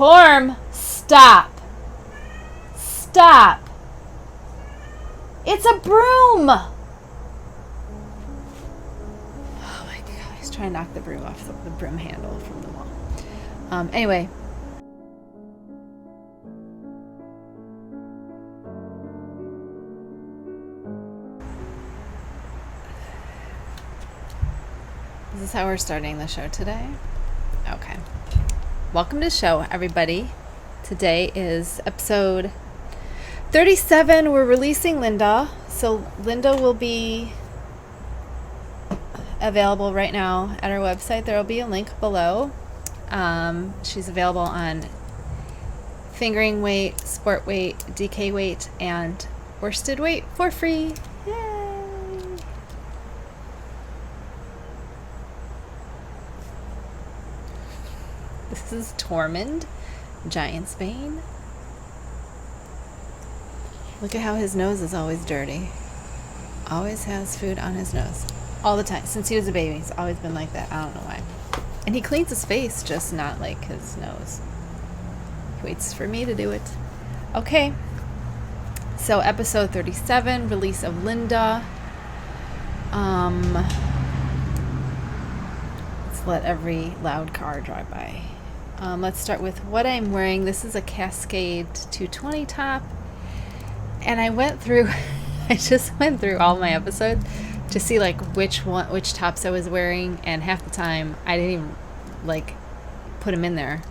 Corm, stop. Stop. It's a broom. Oh my God, he's trying to knock the broom off the broom handle from the wall. Anyway. Is this how we're starting the show today? Okay. Welcome to the show, everybody. Today is episode 37. We're releasing Linda. So Linda will be available right now at our website. There will be a link below. She's available on fingering weight, sport weight, DK weight, and worsted weight for free. Yay! This is Tormund, Giant's Bane. Look at how his nose is always dirty. Always has food on his nose. All the time. Since he was a baby, he's always been like that. I don't know why. And he cleans his face, just not like his nose. He waits for me to do it. Okay. So episode 37, release of Linda. Let's let every loud car drive by. Let's start with what I'm wearing. This is a Cascade 220 top. And I just went through all my episodes to see like which tops I was wearing, and half the time I didn't even like put them in there,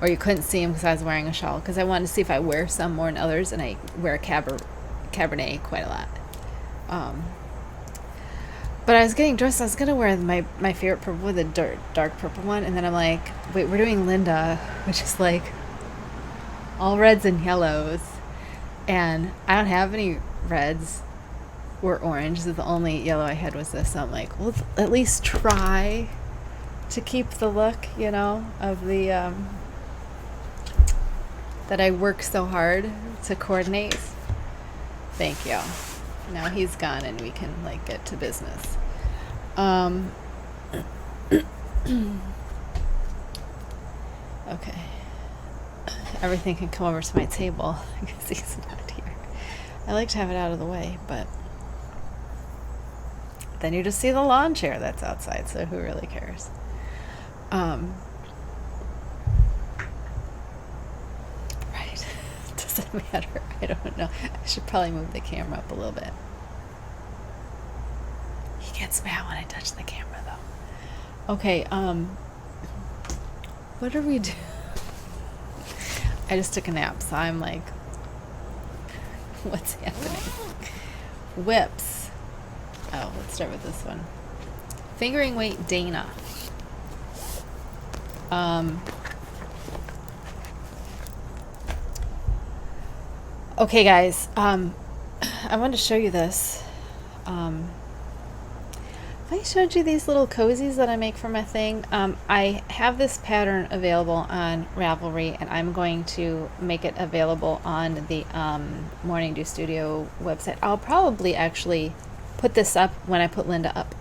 or you couldn't see them because I was wearing a shawl, because I wanted to see if I wear some more than others, and I wear Cabernet quite a lot. But I was getting dressed. I was gonna wear my favorite purple, the dark purple one, and then I'm like, wait, we're doing Linda, which is like all reds and yellows, and I don't have any reds or orange. So the only yellow I had was this. So I'm like, well, at least try to keep the look, of the that I work so hard to coordinate. Thank you. Now he's gone and we can get to business. Okay. Everything can come over to my table because he's not here. I like to have it out of the way, but then you just see the lawn chair that's outside, so who really cares? Right. Doesn't matter. I don't know. I should probably move the camera up a little bit. He gets mad when I touch the camera, though. Okay, what are we doing? I just took a nap, so I'm like, what's happening? Whips. Oh, let's start with this one. Fingering weight Dana. Okay, guys. I wanted to show you this. I showed you these little cozies that I make for my thing. I have this pattern available on Ravelry, and I'm going to make it available on the Mourning Do Studio website. I'll probably actually put this up when I put Linda up,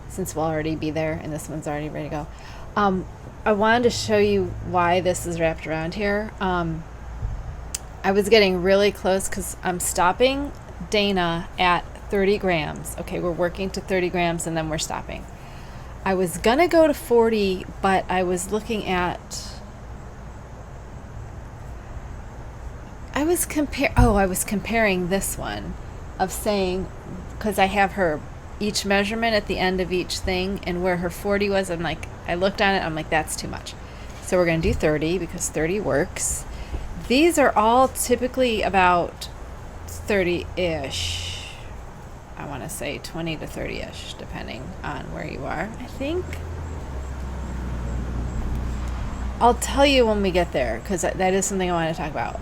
since we'll already be there and this one's already ready to go. I wanted to show you why this is wrapped around here. I was getting really close because I'm stopping Dana at 30 grams. Okay, we're working to 30 grams and then we're stopping. I was gonna go to 40, but I was looking at, I was comparing this one of saying, because I have her each measurement at the end of each thing, and where her 40 was, I'm like, I looked on it, I'm like, that's too much. So we're gonna do 30 because 30 works. These are all typically about 30-ish. I want to say 20 to 30-ish, depending on where you are, I think. I'll tell you when we get there, because that is something I want to talk about.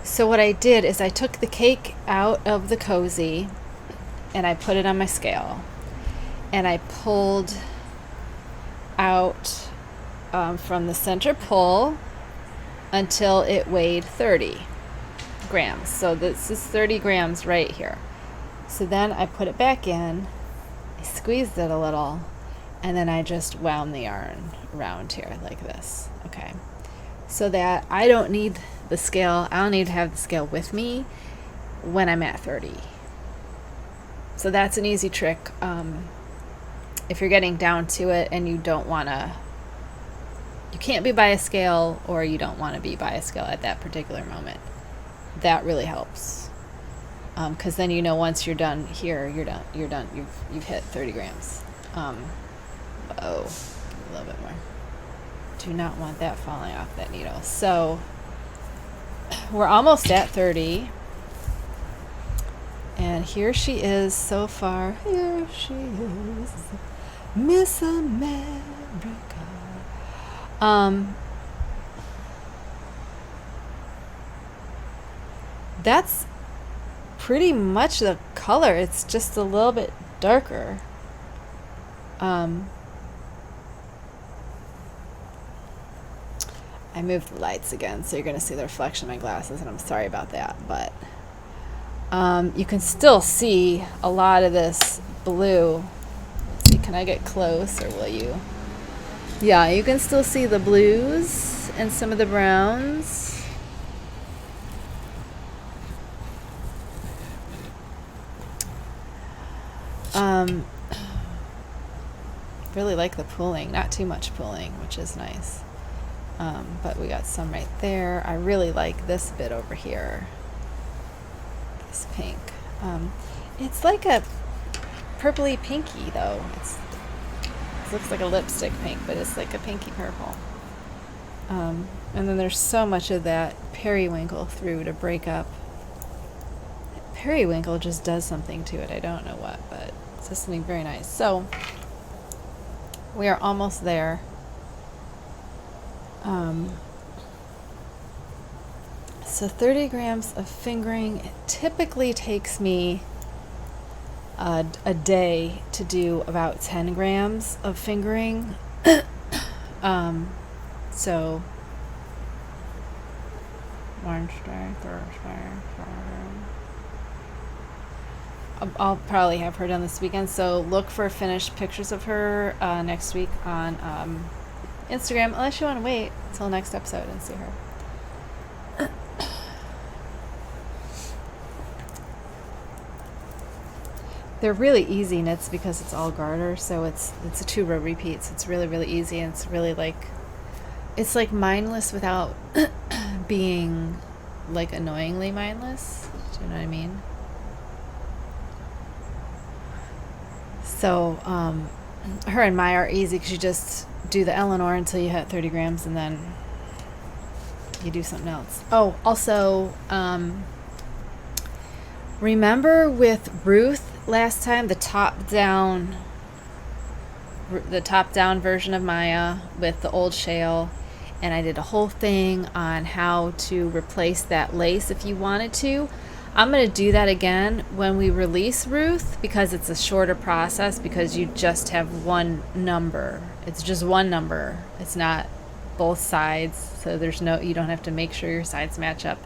So what I did is I took the cake out of the cozy, and I put it on my scale. And I pulled out from the center pull until it weighed 30 grams. So this is 30 grams right here. So then I put it back in, I squeezed it a little, and then I just wound the yarn around here like this. Okay. So that I don't need the scale, I don't need to have the scale with me when I'm at 30. So that's an easy trick. If you're getting down to it and you don't want to, you can't be by a scale, or you don't want to be by a scale at that particular moment. That really helps. Because then you know once you're done here, you're done. You've hit 30 grams. A little bit more. Do not want that falling off that needle. So we're almost at 30. And here she is so far. Here she is, Miss America. That's pretty much the color. It's just a little bit darker. I moved the lights again, so you're going to see the reflection of my glasses, and I'm sorry about that, but you can still see a lot of this blue. Let's see, can I get close, or will you? Yeah, you can still see the blues and some of the browns. Really like the pooling, not too much pooling, which is nice. But we got some right there. I really like this bit over here. This pink. It's like a purpley pinky though. It looks like a lipstick pink, but it's like a pinky purple. And then there's so much of that periwinkle through to break up. Periwinkle just does something to it. I don't know what, but it's just something very nice. So we are almost there. So 30 grams of fingering. It typically takes me a day to do about 10 grams of fingering. So Wednesday, Thursday, Friday. I'll probably have her done this weekend, so look for finished pictures of her next week on Instagram, unless you want to wait until next episode and see her. They're really easy knits because it's all garter, so it's a 2-row repeat, so it's really, really easy, and it's really it's like mindless without being like annoyingly mindless. Do you know what I mean? So her and Maya are easy because you just do the Eleanor until you hit 30 grams, and then you do something else. Oh, also, remember with Ruth last time, the top-down version of Maya with the old shale, and I did a whole thing on how to replace that lace if you wanted to. I'm going to do that again when we release Ruth, because it's a shorter process, because you just have one number. It's just one number. It's not both sides, so you don't have to make sure your sides match up.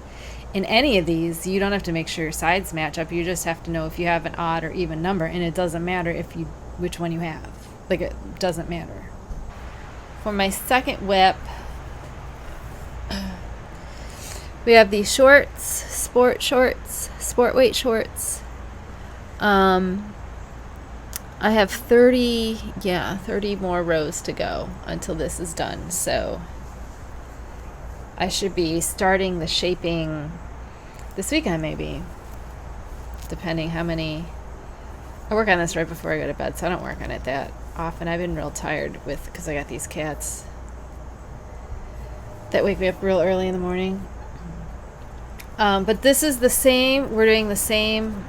In any of these, you don't have to make sure your sides match up. You just have to know if you have an odd or even number, and it doesn't matter which one you have. Like, it doesn't matter. For my second whip, we have these shorts, sport weight shorts. I have 30 more rows to go until this is done. So I should be starting the shaping this weekend, maybe, depending how many. I work on this right before I go to bed, so I don't work on it that often. I've been real tired because I got these cats that wake me up real early in the morning. But this is the same. We're doing the same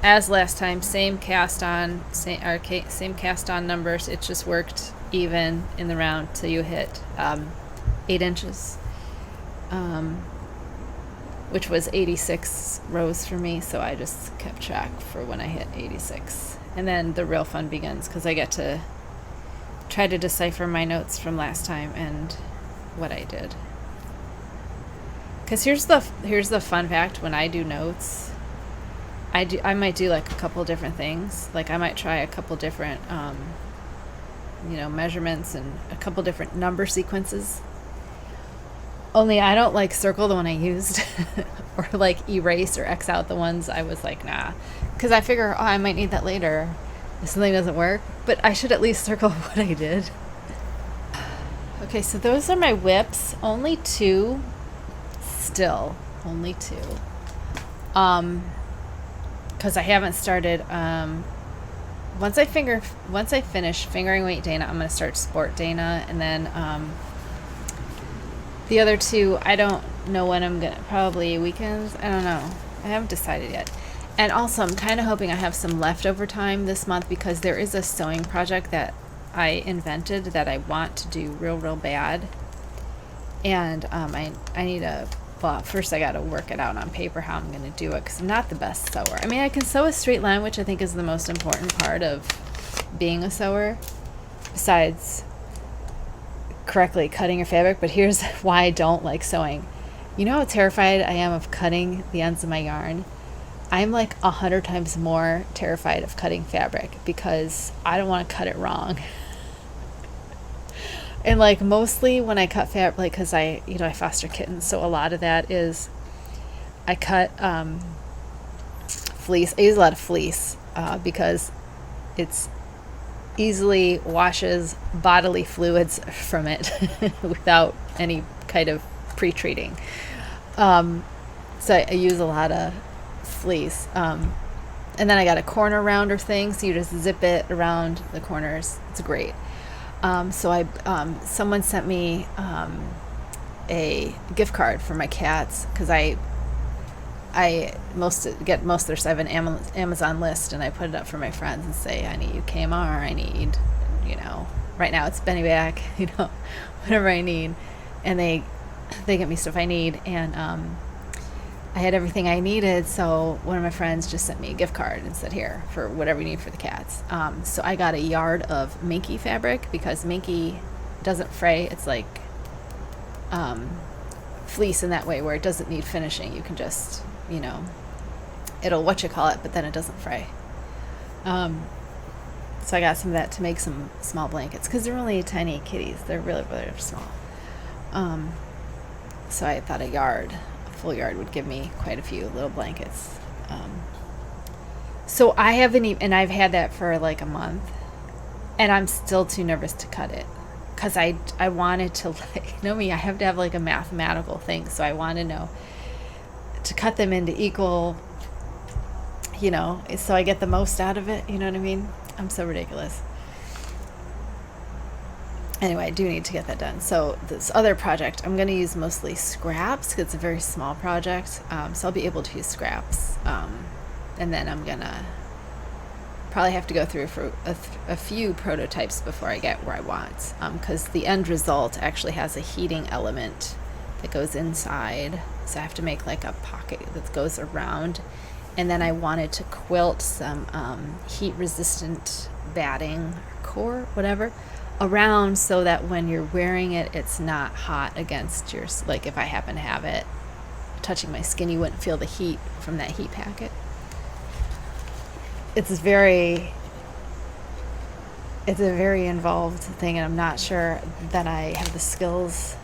as last time. Same cast on numbers. It just worked even in the round till you hit 8 inches, which was 86 rows for me. So I just kept track for when I hit 86, and then the real fun begins because I get to try to decipher my notes from last time and what I did. Because here's the fun fact: when I do notes, I might do like a couple different things. Like I might try a couple different measurements and a couple different number sequences. Only I don't like circle the one I used or like erase or X out the ones I was like, nah. Because I figure, I might need that later if something doesn't work. But I should at least circle what I did. Okay, so those are my whips. Only 2. Still, only 2. Because I haven't started. Once I finish fingering weight Dana, I'm going to start sport Dana, and then the other 2, I don't know when I'm going to, probably weekends. I don't know. I haven't decided yet. And also, I'm kind of hoping I have some leftover time this month because there is a sewing project that I invented that I want to do real bad. And I need to, well, first I got to work it out on paper how I'm going to do it because I'm not the best sewer. I mean, I can sew a straight line, which I think is the most important part of being a sewer, besides correctly cutting your fabric. But here's why I don't like sewing. You know how terrified I am of cutting the ends of my yarn? I'm like 100 times more terrified of cutting fabric because I don't want to cut it wrong. And like mostly when I cut fabric, like because I foster kittens, so a lot of that is I cut fleece. I use a lot of fleece because it's easily washes bodily fluids from it without any kind of pre-treating. So I use a lot of fleece. And then I got a corner rounder thing, so you just zip it around the corners. It's great. So someone sent me a gift card for my cats because I get most of their stuff. I have an Amazon list, and I put it up for my friends and say, I need KMR, I need, right now it's Benny Back, whatever I need, and they get me stuff I need, and I had everything I needed, so one of my friends just sent me a gift card and said, here, for whatever you need for the cats. So I got a yard of Minky fabric because Minky doesn't fray. It's like fleece in that way where it doesn't need finishing. You can just, it'll but then it doesn't fray. So I got some of that to make some small blankets because they're only tiny kitties. They're really small. So I thought a full yard would give me quite a few little blankets. So I haven't even, and I've had that for like a month, and I'm still too nervous to cut it because I wanted to, like, me, I have to have like a mathematical thing, so I want to know to cut them into equal, so I get the most out of it. You know what I mean? I'm so ridiculous. Anyway, I do need to get that done. So this other project, I'm going to use mostly scraps because it's a very small project. So I'll be able to use scraps. And then I'm going to probably have to go through for a few prototypes before I get where I want. Because the end result actually has a heating element that goes inside. So I have to make like a pocket that goes around. And then I wanted to quilt some heat-resistant batting, core, whatever, around so that when you're wearing it, it's not hot against your, like if I happen to have it touching my skin, you wouldn't feel the heat from that heat packet. It's a very involved thing, and I'm not sure that I have the skills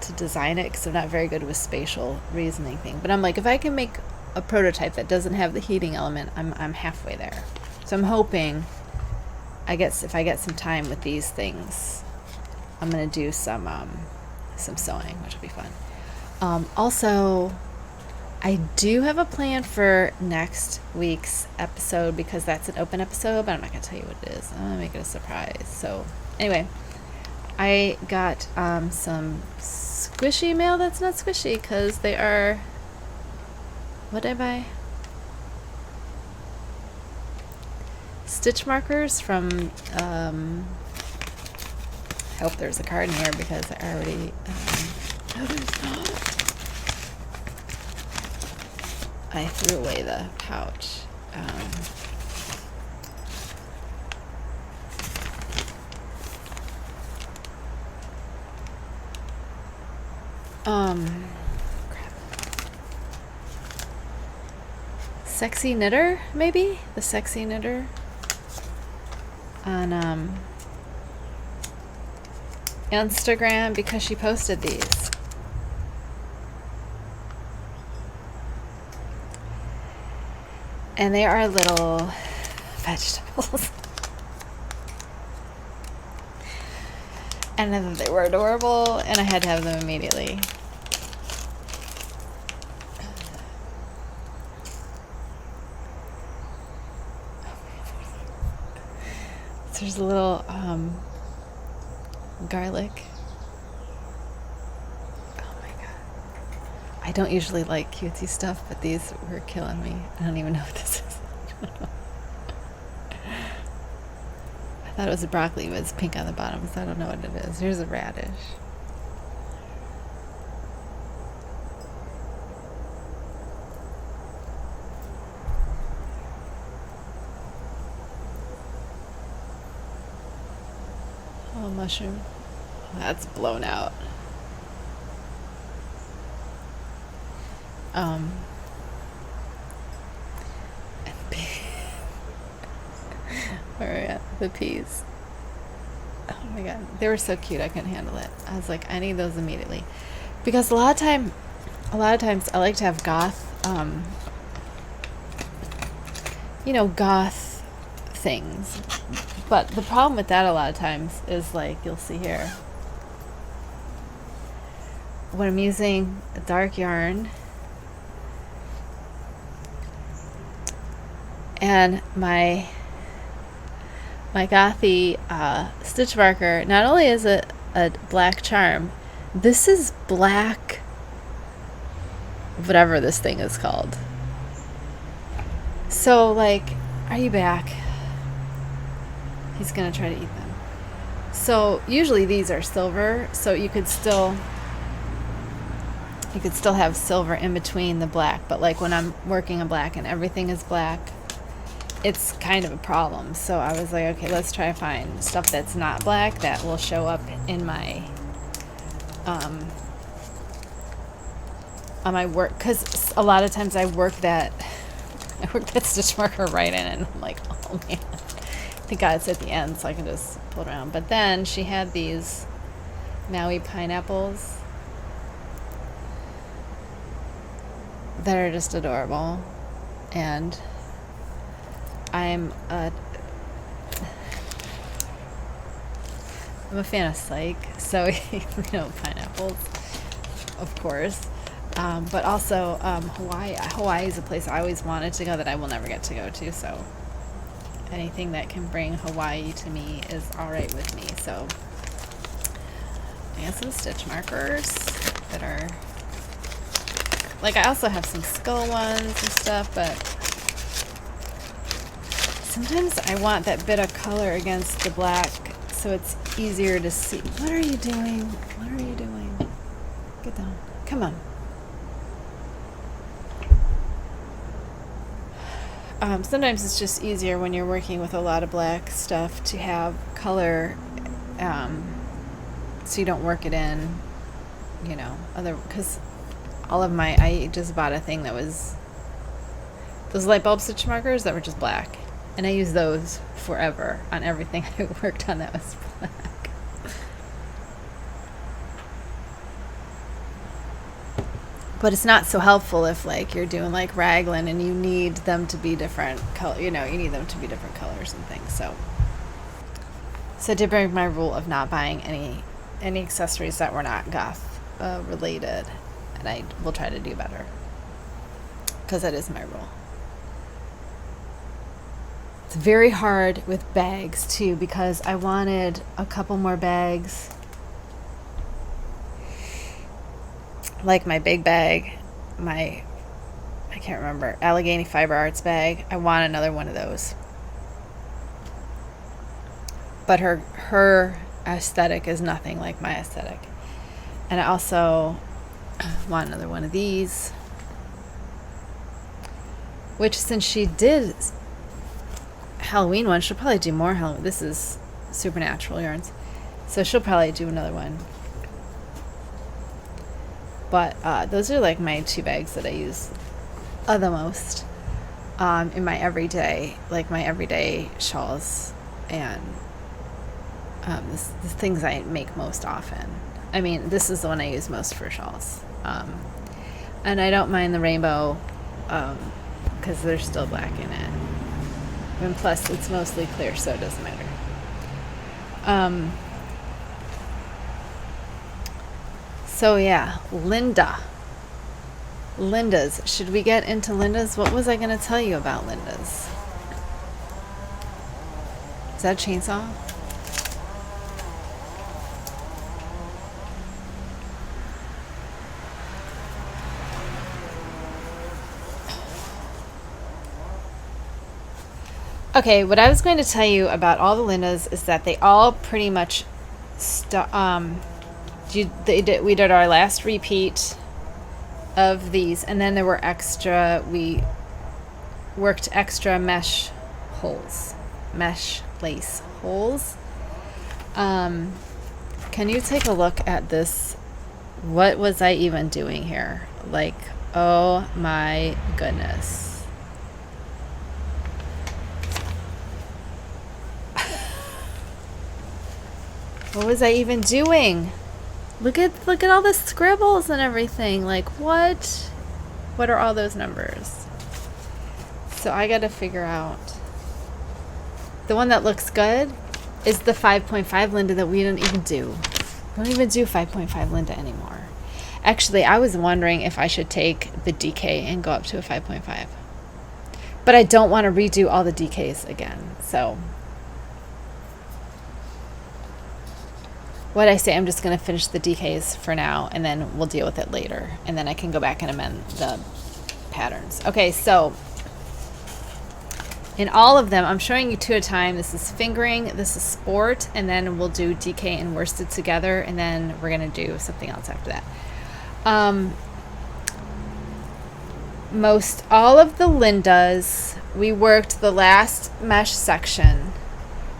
to design it because I'm not very good with spatial reasoning thing. But I'm like, if I can make a prototype that doesn't have the heating element, I'm halfway there. So I'm hoping if I get some time with these things, I'm going to do some sewing, which will be fun. Also, I do have a plan for next week's episode because that's an open episode, but I'm not going to tell you what it is. I'm going to make it a surprise. So anyway, I got some squishy mail that's not squishy because they are, what did I buy? Stitch markers from, I hope there's a card in here because I already, no there's not. I threw away the pouch. Crap. Sexy Knitter, maybe? The Sexy Knitter on Instagram because she posted these. And they are little vegetables. And I thought they were adorable, and I had to have them immediately. So there's a little garlic. Oh my god. I don't usually like cutesy stuff, but these were killing me. I don't even know what this is. I thought it was a broccoli, but it's pink on the bottom, so I don't know what it is. Here's a radish. Oh, mushroom. That's blown out. Where are we at? The peas. Oh my god, they were so cute. I couldn't handle it. I was like, I need those immediately, because a lot of times I like to have goth, goth things. But the problem with that a lot of times is, like, you'll see here, when I'm using a dark yarn and my gothy stitch marker, not only is it a black charm, this is black whatever this thing is called. So, like, are you back? He's gonna try to eat them. So usually these are silver, so you could still have silver in between the black, but like when I'm working in black and everything is black, it's kind of a problem. So I was like, okay, let's try to find stuff that's not black that will show up in my on my work, because a lot of times I work that stitch marker right in, and I'm like, oh man, thank God it's at the end so I can just pull it around. But then she had these Maui pineapples that are just adorable, and I'm a fan of psych, so pineapples, of course. But also Hawaii. Hawaii is a place I always wanted to go that I will never get to go to, so anything that can bring Hawaii to me is alright with me. So I got some stitch markers that are, like, I also have some skull ones and stuff, but sometimes I want that bit of color against the black so it's easier to see. What are you doing? What are you doing? Get down. Come on. Sometimes it's just easier when you're working with a lot of black stuff to have color, so you don't work it in, because I just bought a thing that was those light bulb stitch markers that were just black, and I used those forever on everything I worked on that was black. But it's not so helpful if, like, you're doing like raglan and you need them to be different color. You need them to be different colors and things. So I did break my rule of not buying any accessories that were not goth related, and I will try to do better, because that is my rule. It's very hard with bags too, because I wanted a couple more bags. Like my big bag, I can't remember, Allegheny Fiber Arts bag. I want another one of those. But her aesthetic is nothing like my aesthetic. And I also want another one of these. Which, since she did Halloween one, she'll probably do more Halloween. This is Supernatural yarns, so she'll probably do another one. But those are like my two bags that I use the most in my everyday, like my everyday shawls and the things I make most often. I mean, this is the one I use most for shawls. And I don't mind the rainbow because there's still black in it. And plus, it's mostly clear, so it doesn't matter. So yeah, Linda's. Should we get into Linda's? What was I going to tell you about Linda's? Is that a chainsaw? Okay, what I was going to tell you about all the Linda's is that they all pretty much we did our last repeat of these, and then there were we worked extra mesh lace holes. Can you take a look at this? What was I even doing here? Like, oh my goodness. What was I even doing? Look at all the scribbles and everything. Like, what are all those numbers? So I got to figure out. The one that looks good is the 5.5 Linda that we didn't even do. We don't even do 5.5 Linda anymore. Actually, I was wondering if I should take the DK and go up to a 5.5. But I don't want to redo all the DKs again. So what I say, I'm just going to finish the DKs for now, and then we'll deal with it later. And then I can go back and amend the patterns. Okay, so in all of them, I'm showing you two at a time. This is fingering, this is sport, and then we'll do DK and worsted together, and then we're going to do something else after that. Most all of the Lindas, we worked the last mesh section,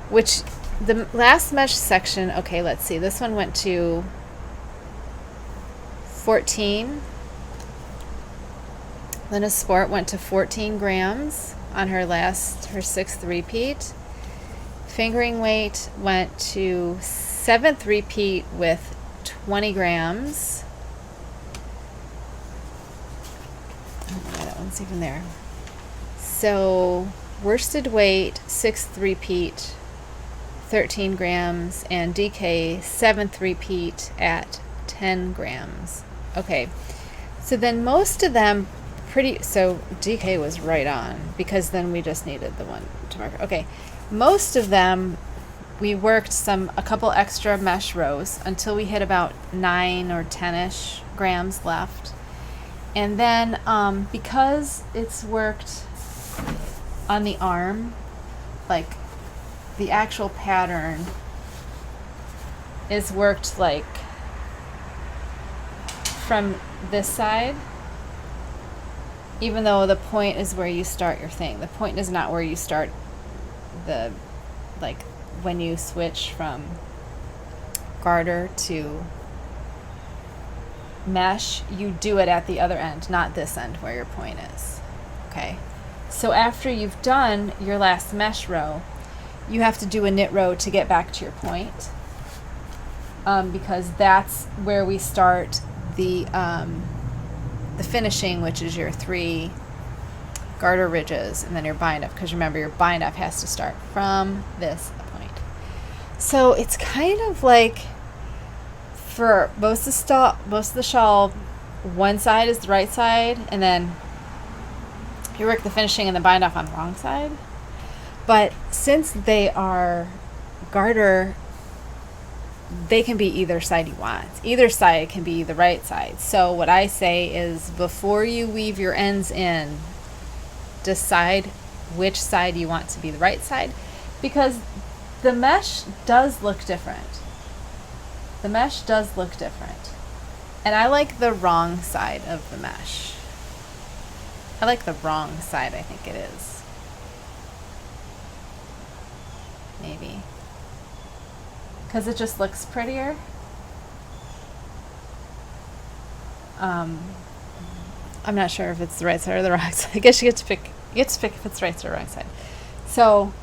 which the last mesh section, okay, let's see. This one went to 14. Linda Sport went to 14 grams on her sixth repeat. Fingering weight went to 7th repeat with 20 grams. Oh, that one's even there. So worsted weight, 6th repeat, 13 grams, and DK 7th repeat at 10 grams. Okay, so then most of them so DK was right on, because then we just needed the one to mark. Okay, most of them we worked a couple extra mesh rows until we hit about 9 or 10ish grams left, and then because it's worked on the arm, like the actual pattern is worked like from this side, even though the point is where you start your thing. The point is not where you start like when you switch from garter to mesh, you do it at the other end, not this end where your point is. Okay, so after you've done your last mesh row, you have to do a knit row to get back to your point, because that's where we start the finishing, which is your 3 garter ridges and then your bind up, because remember, your bind up has to start from this point. So it's kind of like, for most of the shawl, one side is the right side, and then you work the finishing and the bind off on the wrong side. But since they are garter, they can be either side you want. Either side can be the right side. So what I say is, before you weave your ends in, decide which side you want to be the right side, because the mesh does look different. The mesh does look different. And I like the wrong side of the mesh. I like the wrong side, I think it is. Maybe. Because it just looks prettier. I'm not sure if it's the right side or the wrong side. I guess you get to pick if it's the right side or wrong side. So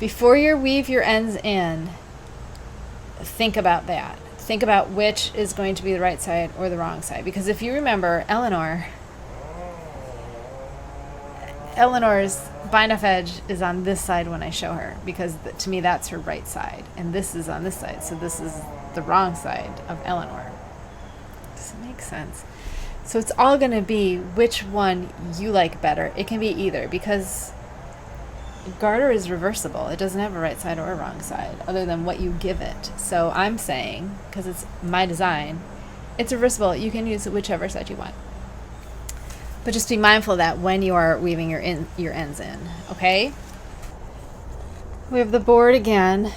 before you weave your ends in, think about that. Think about which is going to be the right side or the wrong side. Because if you remember, Eleanor's bind off edge is on this side when I show her, because to me that's her right side, and this is on this side, so this is the wrong side of Eleanor. Does it make sense? So it's all going to be which one you like better. It can be either, because garter is reversible. It doesn't have a right side or a wrong side other than what you give it. So I'm saying, because it's my design, it's reversible. You can use whichever side you want. But just be mindful of that when you are weaving your ends in, okay? We have the board again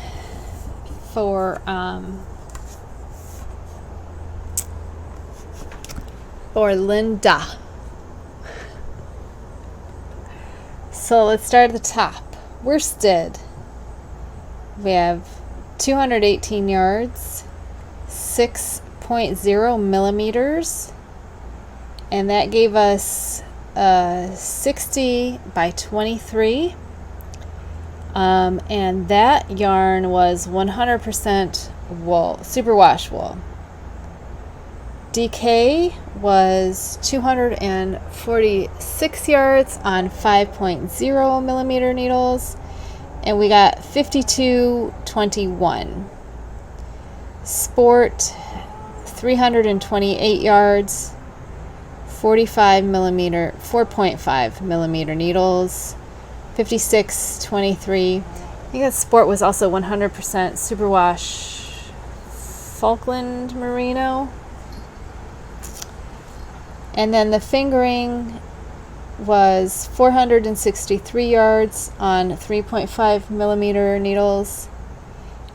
for Linda. So let's start at the top. Worsted. We have 218 yards, 6.0 millimeters. And that gave us 60 by 23. And that yarn was 100% wool, superwash wool. DK was 246 yards on 5.0 millimeter needles. And we got 52.21. Sport, 328 yards. 4.5 millimeter needles, 56.23. I think that sport was also 100% superwash Falkland merino. And then the fingering was 463 yards on 3.5 millimeter needles.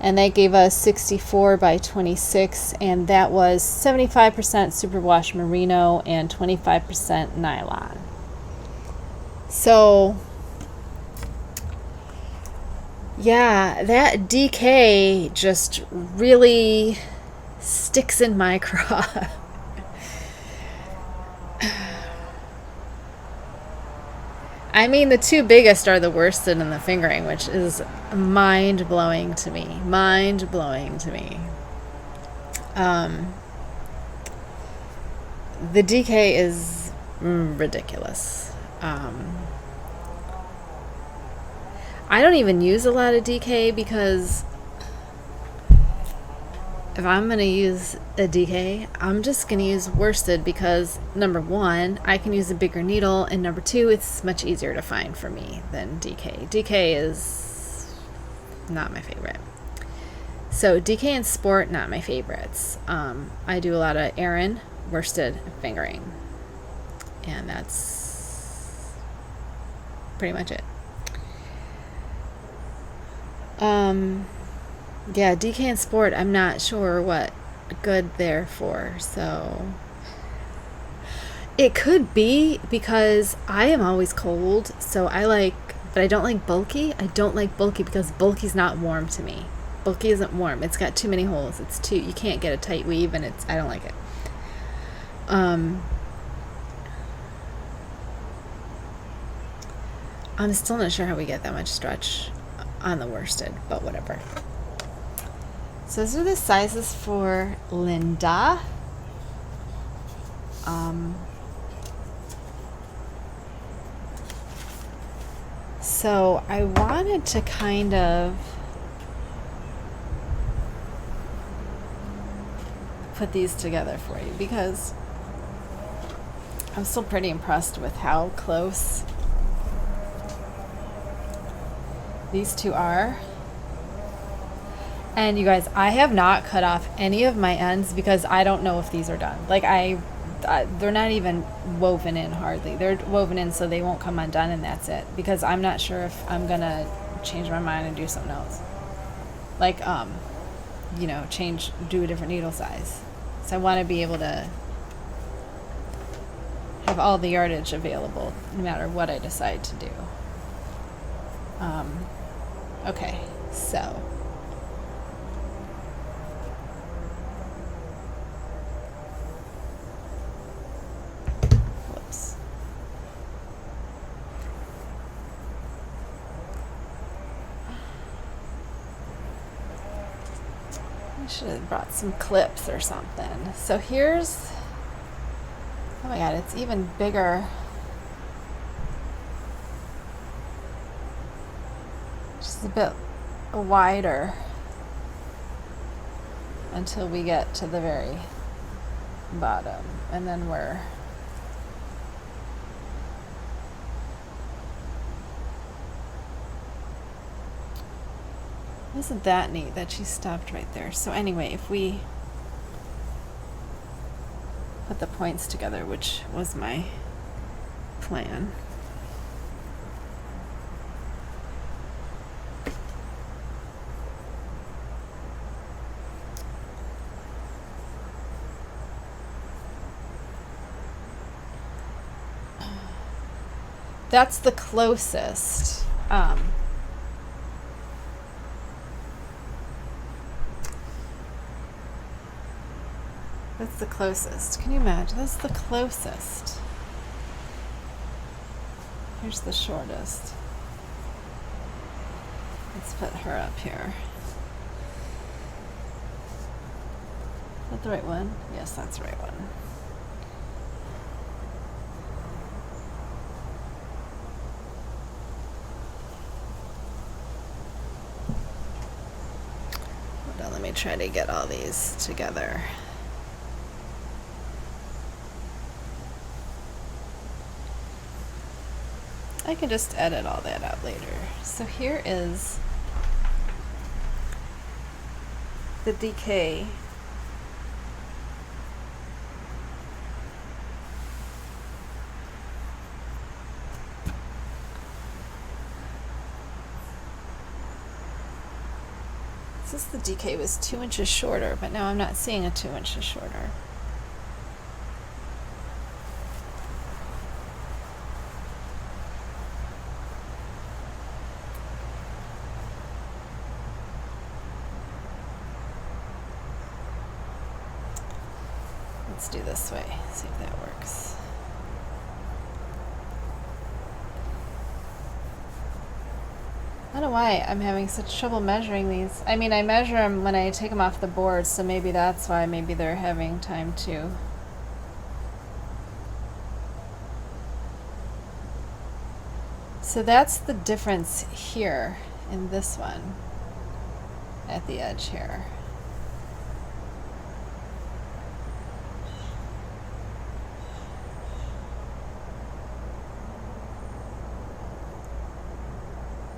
And that gave us 64 by 26, and that was 75% superwash merino and 25% nylon. So, yeah, that DK just really sticks in my craw. I mean, the two biggest are the worsted and the fingering, which is mind-blowing to me. Mind-blowing to me. The DK is ridiculous. I don't even use a lot of DK, because if I'm going to use a DK, I'm just going to use worsted, because number one, I can use a bigger needle, and number two, it's much easier to find for me than DK. DK is not my favorite. So DK and sport, not my favorites. I do a lot of Aran, worsted, and fingering. And that's pretty much it. Yeah, DK and sport, I'm not sure what good they're for, so it could be because I am always cold, so but I don't like bulky. I don't like bulky because bulky's not warm to me. Bulky isn't warm. It's got too many holes. You can't get a tight weave, and I don't like it. I'm still not sure how we get that much stretch on the worsted, but whatever. So those are the sizes for Linda. So I wanted to kind of put these together for you, because I'm still pretty impressed with how close these two are. And you guys, I have not cut off any of my ends because I don't know if these are done. Like they're not even woven in hardly. They're woven in so they won't come undone, and that's it. Because I'm not sure if I'm gonna change my mind and do something else. Like, do a different needle size. So I want to be able to have all the yardage available no matter what I decide to do. Okay, so. should have brought some clips or something. So here's, oh my god, it's even bigger. Just a bit wider until we get to the very bottom, and then we're isn't that neat that she stopped right there. So anyway, if we put the points together, which was my plan. That's the closest. That's the closest. Can you imagine? That's the closest. Here's the shortest. Let's put her up here. Is that the right one? Yes, that's the right one. Hold on, let me try to get all these together. I can just edit all that out later. So here is the decay. Since the decay was 2 inches shorter, but now I'm not seeing a 2 inches shorter. Let's do this way, see if that works. I don't know why I'm having such trouble measuring these. I mean, I measure them when I take them off the board, so maybe that's why. Maybe they're having time to. So that's the difference here in this one at the edge here.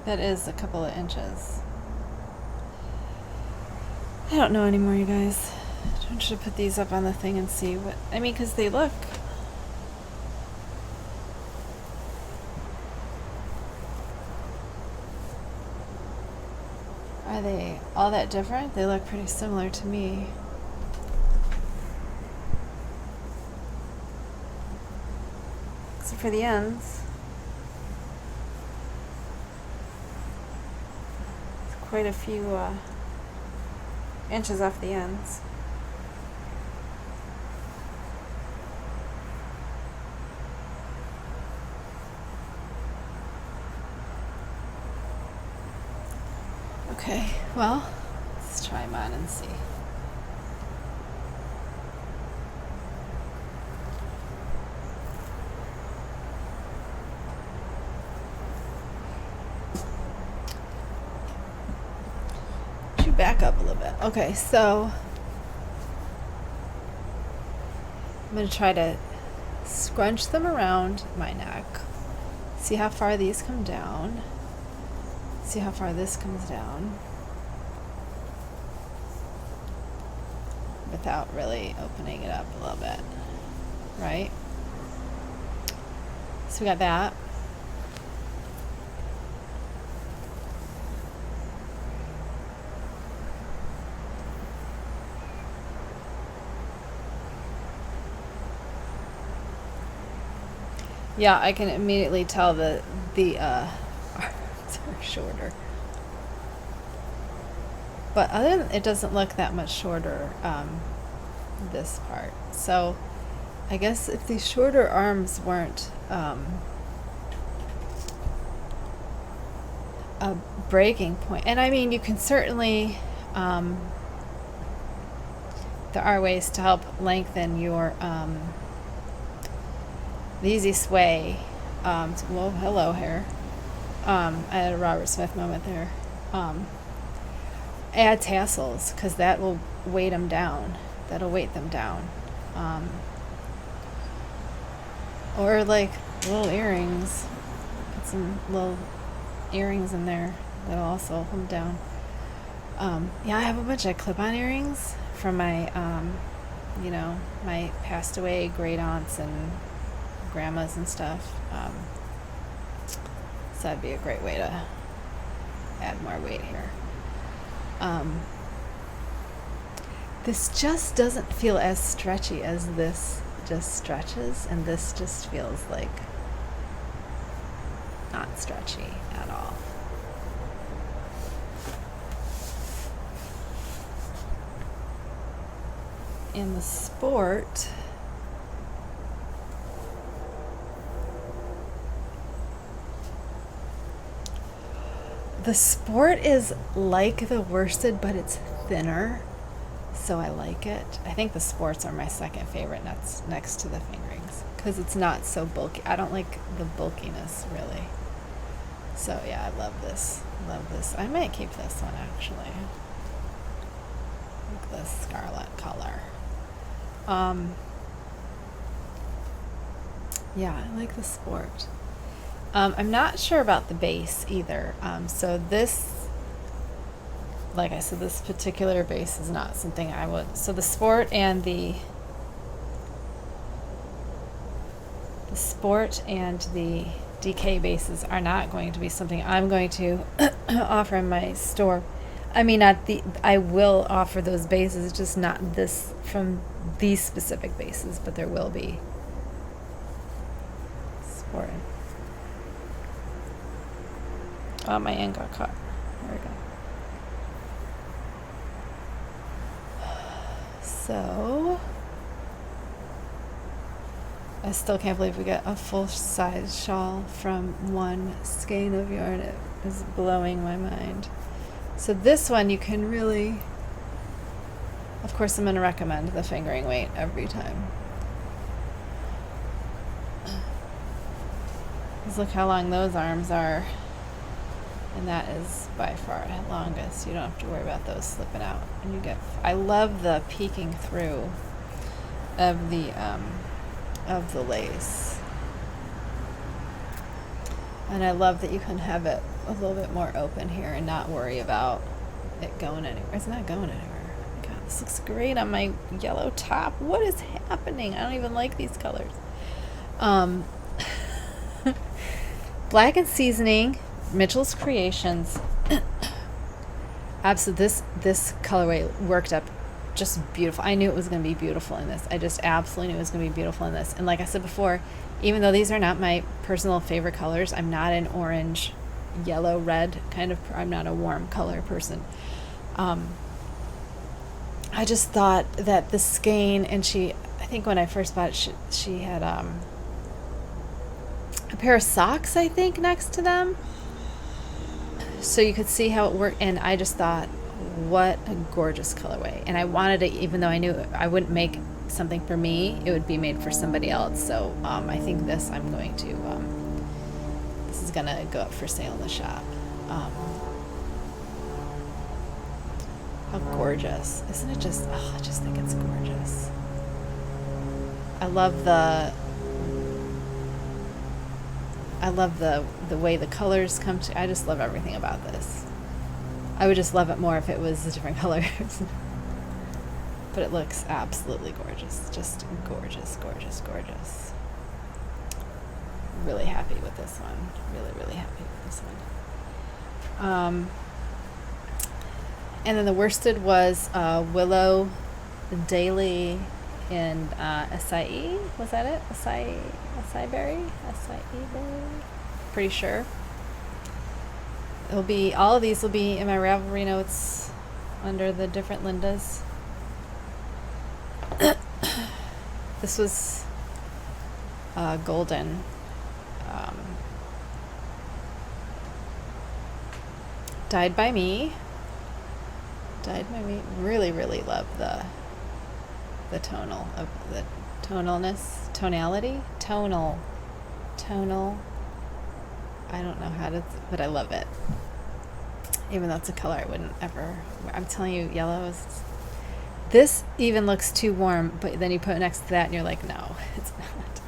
That is a couple of inches. I don't know anymore, you guys. I should put these up on the thing and see what, I mean, because they look. Are they all that different? They look pretty similar to me. Except for the ends. Quite a few inches off the ends. Okay, well, let's try them on and see. Back up a little bit. Okay, so I'm going to try to scrunch them around my neck. See how far these come down. See how far this comes down. Without really opening it up a little bit. Right? So we got that. Yeah, I can immediately tell the arms are shorter. But other than it doesn't look that much shorter, this part. So I guess if these shorter arms weren't a breaking point, and I mean you can certainly there are ways to help lengthen your the easy sway. Well, hello hair. I had a Robert Smith moment there. Add tassels, because that will weight them down. That'll weight them down. Or like little earrings. Put some little earrings in there. That'll also hold them down. Yeah, I have a bunch of clip-on earrings from my, my passed away great aunts and grandmas and stuff. So that'd be a great way to add more weight here. This just doesn't feel as stretchy as this just stretches, and this just feels like not stretchy at all. In the sport, is like the worsted, but it's thinner, so I like it. I think the sports are my second favorite next to the fingerings, because it's not so bulky. I don't like the bulkiness, really. So yeah, I love this. I might keep this one, actually. Like the scarlet color. Yeah, I like the sport. I'm not sure about the base either. So this, like I said, this particular base is not something I would. So the sport and the DK bases are not going to be something I'm going to offer in my store. I mean, I will offer those bases, just not this from these specific bases, but there will be sport. Oh, my end got caught. There we go. So, I still can't believe we got a full-size shawl from one skein of yarn. It is blowing my mind. So this one you can really, of course I'm going to recommend the fingering weight every time. Just look how long those arms are. And that is by far the longest. You don't have to worry about those slipping out. And you get, I love the peeking through of the lace. And I love that you can have it a little bit more open here and not worry about it going anywhere. It's not going anywhere. Oh my God, this looks great on my yellow top. What is happening? I don't even like these colors. Black and Seasoning, Mitchell's Creations. Absolutely, this colorway worked up just beautiful. I knew it was going to be beautiful in this. I just absolutely knew it was going to be beautiful in this. And like I said before, even though these are not my personal favorite colors, I'm not an orange, yellow, red kind of, I'm not a warm color person. I just thought that the skein, and I think when I first bought it, she had a pair of socks, I think, next to them. So you could see how it worked, and I just thought, what a gorgeous colorway. And I wanted it, even though I knew I wouldn't make something for me, it would be made for somebody else. So I think this I'm going to, this is going to go up for sale in the shop. How gorgeous. Isn't it just, I just think it's gorgeous. I love the way the colors come to. I just love everything about this. I would just love it more if it was different colors. But it looks absolutely gorgeous. Just gorgeous, gorgeous, gorgeous. Really happy with this one. Really, really happy with this one. And then the worsted was Willow, Daily, and acai. Was that it? Acai berry? Pretty sure. It'll be, all of these will be in my Ravelry notes under the different Lindas. This was golden. Dyed by me. Really, really love the tonal of the tonality, tonal. I don't know how to, but I love it. Even though it's a color I wouldn't ever. I'm telling you, yellow is. This even looks too warm, but then you put it next to that, and you're like, no, it's not.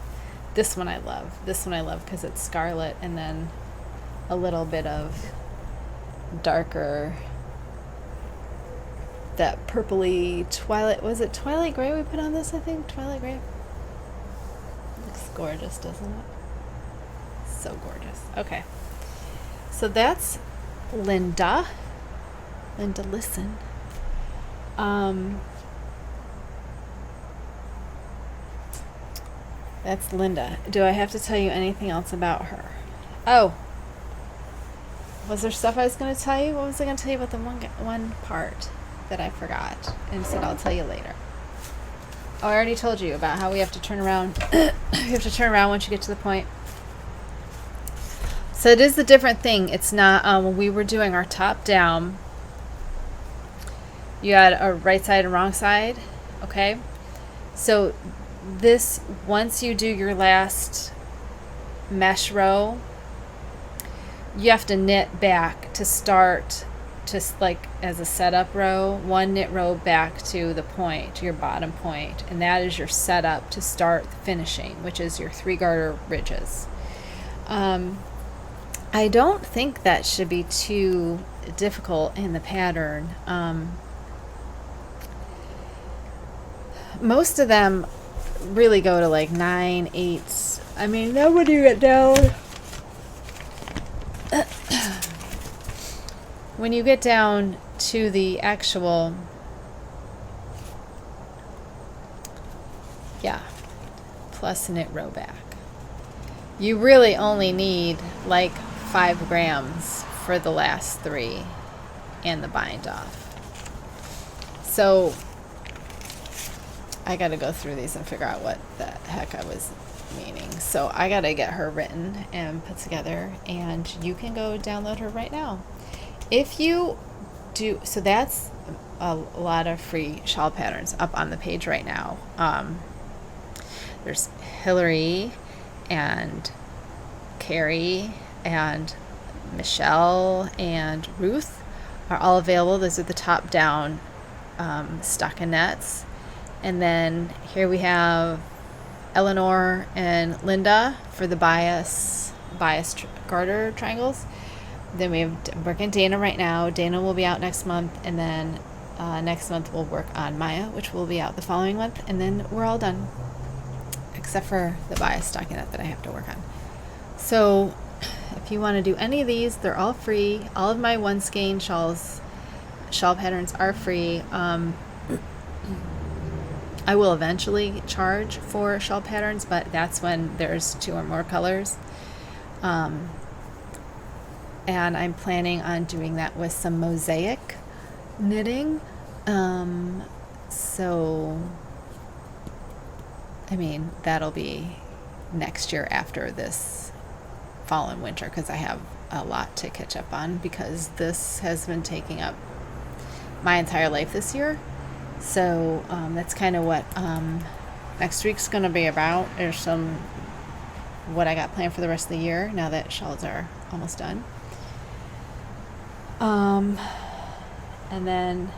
This one I love. This one I love because it's scarlet, and then a little bit of darker. That purpley twilight, was it twilight gray we put on this? I think twilight gray. Looks gorgeous, doesn't it? So gorgeous. Okay, so that's Linda. Listen. That's Linda. Do I have to tell you anything else about her? Oh, was there stuff I was going to tell you? What was I going to tell you about the one part that I forgot and said I'll tell you later? Oh, I already told you about how we have to turn around. You have to turn around once you get to the point. So it is a different thing. It's not, when we were doing our top down, you had a right side and wrong side, okay? So this, once you do your last mesh row, you have to knit back to start, just like as a setup row, one knit row back to the point, to your bottom point, and that is your setup to start the finishing, which is your 3 garter ridges. I don't think that should be too difficult in the pattern. Most of them really go to like 9, 8. I mean, then when you get down, when you get down to the actual, plus knit row back, you really only need like 5 grams for the last 3 and the bind off. So I got to go through these and figure out what the heck I was meaning. So I got to get her written and put together, and you can go download her right now. If you do, so that's a lot of free shawl patterns up on the page right now. There's Hillary and Carrie and Michelle and Ruth are all available. Those are the top down stockinettes. And then here we have Eleanor and Linda for the bias garter triangles. Then we have working Dana right now. Dana will be out next month, and then next month we'll work on Maya, which will be out the following month, and then we're all done, except for the bias stockinette that I have to work on. So if you want to do any of these, they're all free. All of my one skein shawl patterns are free. I will eventually charge for shawl patterns, but that's when there's 2 or more colors. And I'm planning on doing that with some mosaic knitting. So, I mean, that'll be next year after this fall and winter, because I have a lot to catch up on, because this has been taking up my entire life this year. So that's kind of what next week's going to be about. There's what I got planned for the rest of the year now that shawls are almost done. And then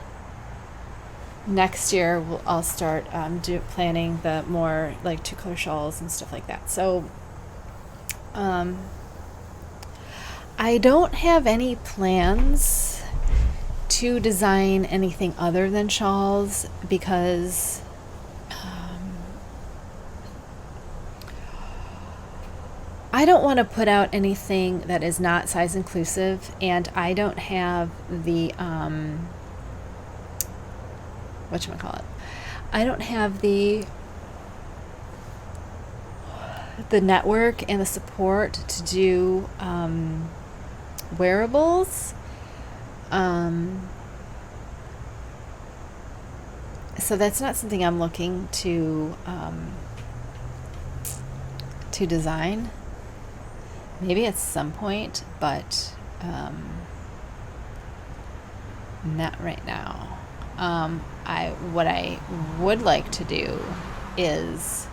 next year I'll start planning the more like 2-color shawls and stuff like that. So I don't have any plans to design anything other than shawls, because I don't want to put out anything that is not size inclusive, and I don't have the I don't have the network and the support to do wearables. So that's not something I'm looking to design. Maybe at some point, but not right now. What I would like to do is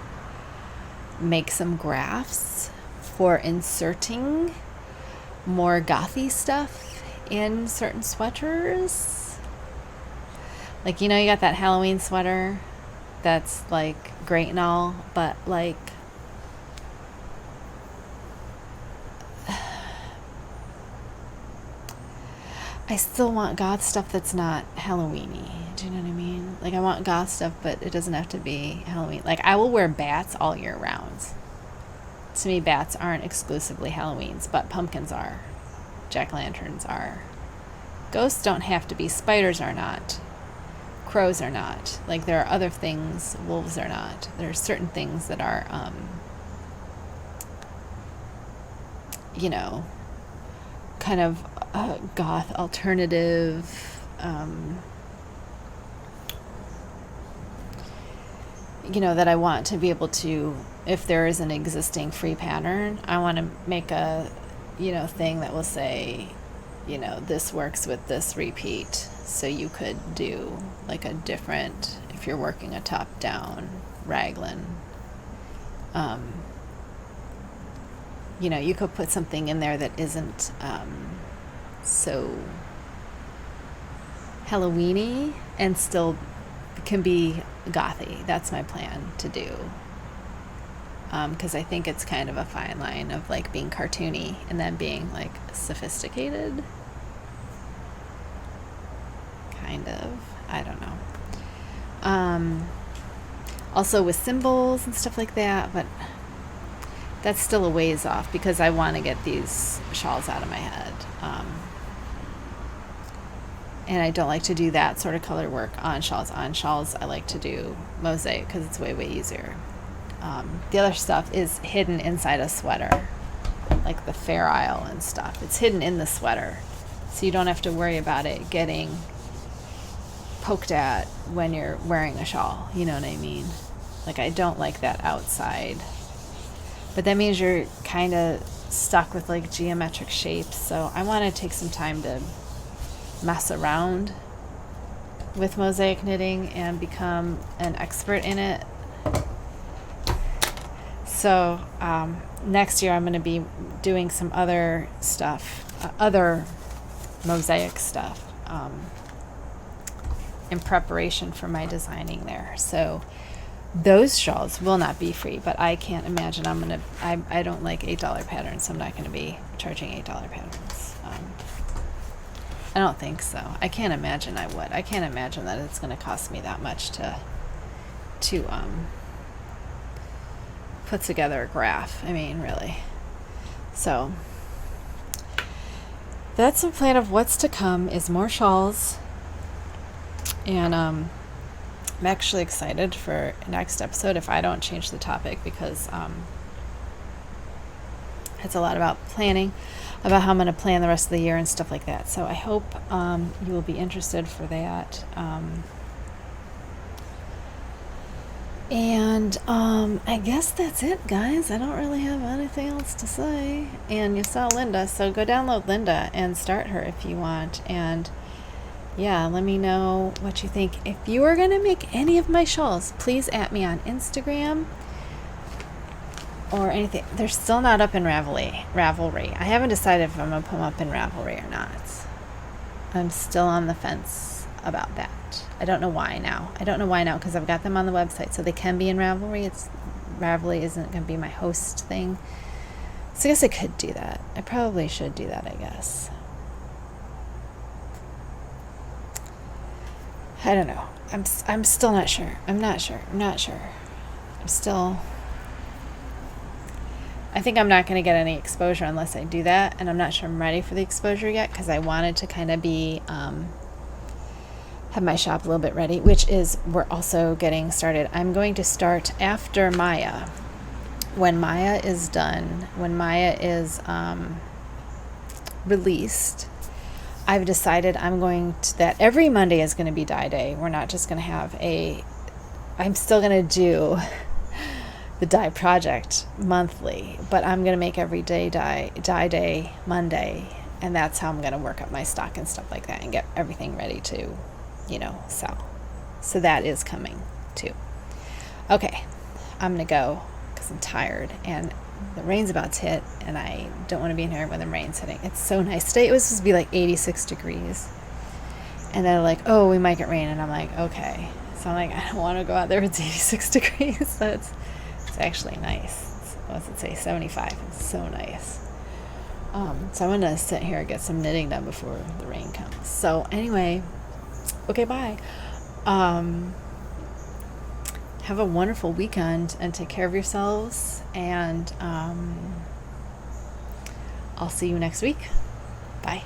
make some graphs for inserting more gothy stuff in certain sweaters. Like, you got that Halloween sweater that's like great and all, but like I still want goth stuff that's not Halloween-y. Do you know what I mean? Like, I want goth stuff, but it doesn't have to be Halloween. Like, I will wear bats all year round. To me, bats aren't exclusively Halloweens, but pumpkins are. Jack-o'-lanterns are. Ghosts don't have to be. Spiders are not. Crows are not. Like, there are other things. Wolves are not. There are certain things that are, kind of goth alternative, that I want to be able to, if there is an existing free pattern, I want to make a, thing that will say, this works with this repeat. So you could do like a different, if you're working a top down raglan, you could put something in there that isn't so Halloween-y and still can be gothy. That's my plan to do. Because I think it's kind of a fine line of like being cartoony and then being like sophisticated. Kind of. I don't know. Also with symbols and stuff like that, but that's still a ways off because I want to get these shawls out of my head. And I don't like to do that sort of color work on shawls. On shawls, I like to do mosaic because it's way, way easier. The other stuff is hidden inside a sweater, like the Fair Isle and stuff. It's hidden in the sweater, so you don't have to worry about it getting poked at when you're wearing a shawl. You know what I mean? Like, I don't like that outside. But that means you're kind of stuck with like geometric shapes. So I want to take some time to mess around with mosaic knitting and become an expert in it. So next year I'm going to be doing some other stuff, other mosaic stuff in preparation for my designing there. So those shawls will not be free, but I can't imagine I don't like $8 patterns, so I'm not going to be charging $8 patterns. I don't think so. I can't imagine I would. I can't imagine that it's going to cost me that much to put together a graph. I mean, really. So that's a plan of what's to come is more shawls. And I'm actually excited for next episode if I don't change the topic because it's a lot about planning, about how I'm going to plan the rest of the year and stuff like that. So I hope you will be interested for that. And I guess that's it, guys. I don't really have anything else to say. And you saw Linda, so go download Linda and start her if you want. And yeah, let me know what you think. If you are going to make any of my shawls, please @ me on Instagram or anything. They're still not up in Ravelry. I haven't decided if I'm going to put them up in Ravelry or not. I'm still on the fence about that. I don't know why now. Because I've got them on the website, so they can be in Ravelry. Ravelry isn't going to be my host thing. So I guess I could do that. I probably should do that, I guess. I don't know. I'm still not sure. I'm not sure. I think I'm not going to get any exposure unless I do that, and I'm not sure I'm ready for the exposure yet because I wanted to kind of be have my shop a little bit ready, which is we're also getting started. I'm going to start after Maya. When Maya is done, when Maya is released, I've decided that every Monday is going to be dye day. We're not just going to have I'm still going to do the dye project monthly, but I'm going to make every day dye day Monday, and that's how I'm going to work up my stock and stuff like that and get everything ready to, sell. So that is coming too. Okay, I'm gonna go because I'm tired and the rain's about to hit and I don't want to be in here when the rain's hitting. It's so nice. Today it was supposed to be like 86 degrees. And they're like, oh, we might get rain. And I'm like, okay. So I'm like, I don't want to go out there. It's 86 degrees. So it's actually nice. What's it say? 75. It's so nice. So I'm going to sit here and get some knitting done before the rain comes. So anyway, okay, bye. Have a wonderful weekend and take care of yourselves. And I'll see you next week. Bye.